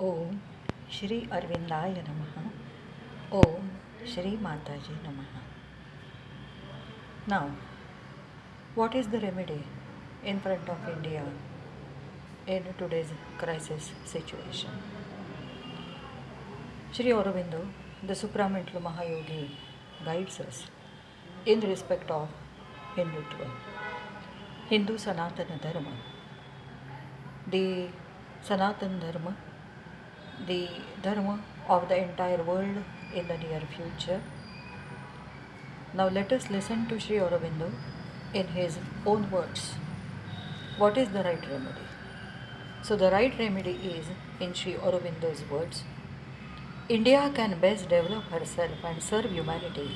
Om Shri Arvindaya Namaha. Om Shri Mataji Namaha. Now, what is the remedy in front of India in today's crisis situation? Shri Aurobindo, the supramental Mahayogi, guides us in respect of Hindutva, Hindu Sanatana Dharma. The Sanatan Dharma, the Dharma of the entire world in the near future. Now let us listen to Shri Aurobindo in his own words. What is the right remedy? So the right remedy is, in Shri Aurobindo's words, India can best develop herself and serve humanity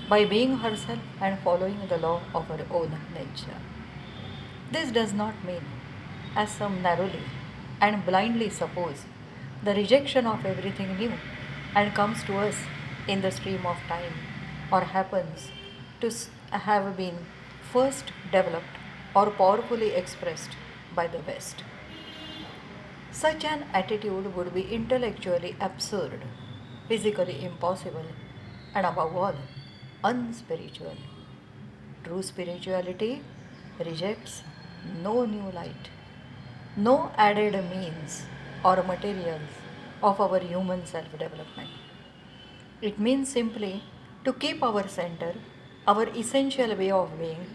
by being herself and following the law of her own nature. This does not mean, as some narrowly and blindly suppose, the rejection of everything new and comes to us in the stream of time or happens to have been first developed or powerfully expressed by the West. Such an attitude would be intellectually absurd, physically impossible, and above all, unspiritual. True spirituality rejects no new light, no added means or materials of our human self development. It means simply to keep our center, our essential way of being,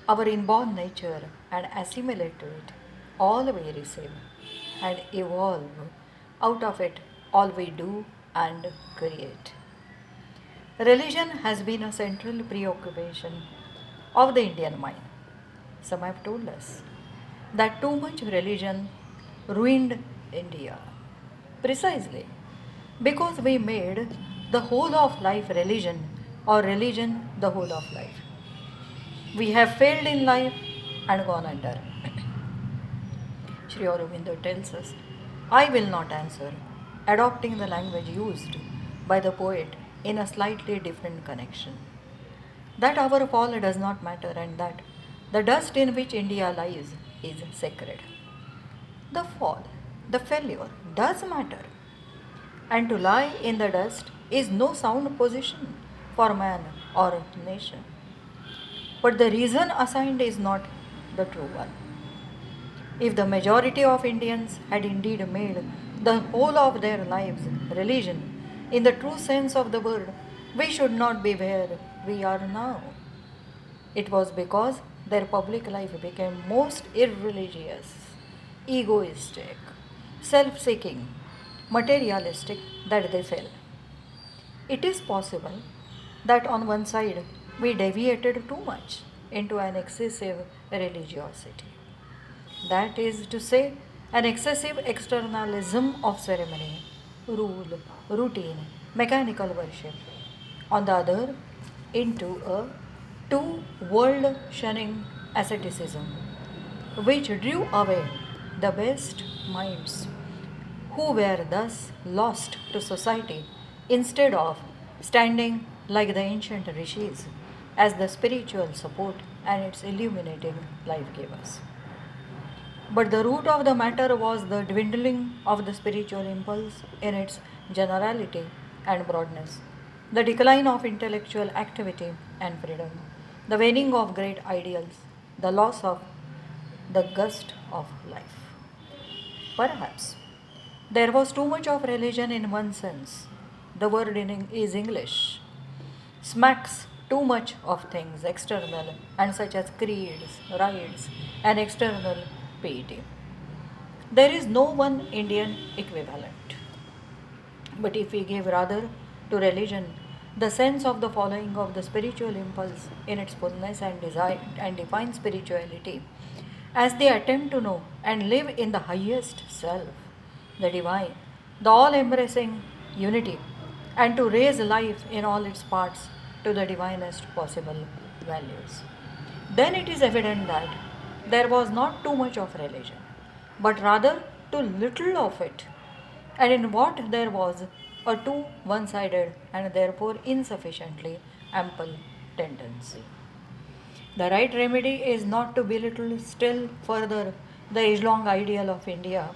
our inborn nature, and assimilate to it all we receive and evolve out of it all we do and create. Religion has been a central preoccupation of the Indian mind. Some have told us that too much religion ruined India. Precisely because we made the whole of life religion or religion the whole of life. We have failed in life and gone under. Sri Aurobindo tells us, I will not answer, adopting the language used by the poet in a slightly different connection. That our fall does not matter and that the dust in which India lies is sacred. The fall, the failure does matter. And to lie in the dust is no sound position for man or nation. But the reason assigned is not the true one. If the majority of Indians had indeed made the whole of their lives religion in the true sense of the word, we should not be where we are now. It was because their public life became most irreligious, egoistic, self seeking, materialistic that they fell. It is possible that on one side we deviated too much into an excessive religiosity. That is to say, an excessive externalism of ceremony, rule, routine, mechanical worship. On the other, into a too world shunning asceticism, which drew away the best minds who were thus lost to society instead of standing like the ancient rishis as the spiritual support and its illuminating life givers. But the root of the matter was the dwindling of the spiritual impulse in its generality and broadness, the decline of intellectual activity and freedom, the waning of great ideals, the loss of the gust of life. Perhaps there was too much of religion in one sense. The word is English. Smacks too much of things external and such as creeds, rites, and external piety. There is no one Indian equivalent. But if we give rather to religion the sense of the following of the spiritual impulse in its fullness and desire and define spirituality as the attempt to know and live in the highest self, the divine, the all embracing unity, and to raise life in all its parts to the divinest possible values. Then it is evident that there was not too much of religion, but rather too little of it, and in what there was a too one sided and therefore insufficiently ample tendency. The right remedy is not to belittle still further the age long ideal of India,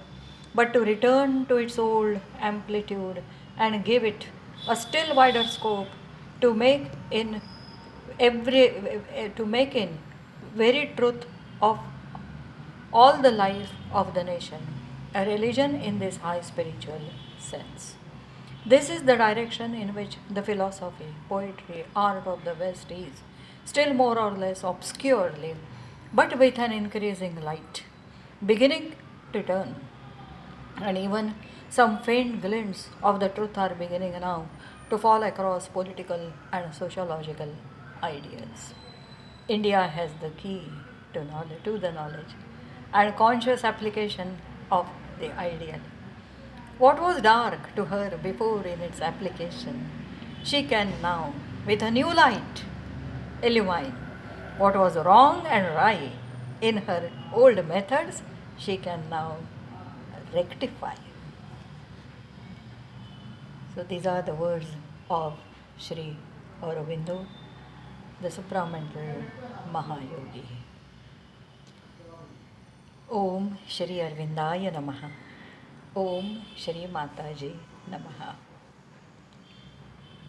but to return to its old amplitude and give it a still wider scope to make in very truth of all the life of the nation, a religion in this high spiritual sense. This is the direction in which the philosophy, poetry, art of the West is, still more or less obscurely, but with an increasing light, beginning to turn. And even some faint glints of the truth are beginning now to fall across political and sociological ideals. India has the key to the knowledge and conscious application of the ideal. What was dark to her before in its application, she can now, with a new light, illumine. What was wrong and right in her old methods, she can now rectify. So these are the words of Shri Aurobindo, the supramental Mahayogi. Om Shri Arvindaya Namaha. Om Shri Mataji Namaha.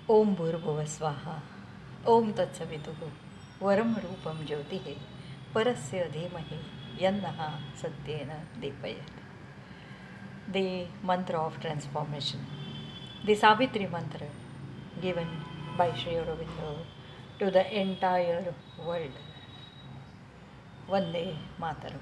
Om Bhurbhuva Swaha. Om Tatsaviduhu. Varam Rupam Jyotihe. Parasya Dhimahi. Yannaha Satyena Dipayat. The mantra of transformation. The Savitri mantra given by Shri Aurobindo to the entire world. Vande Mataram.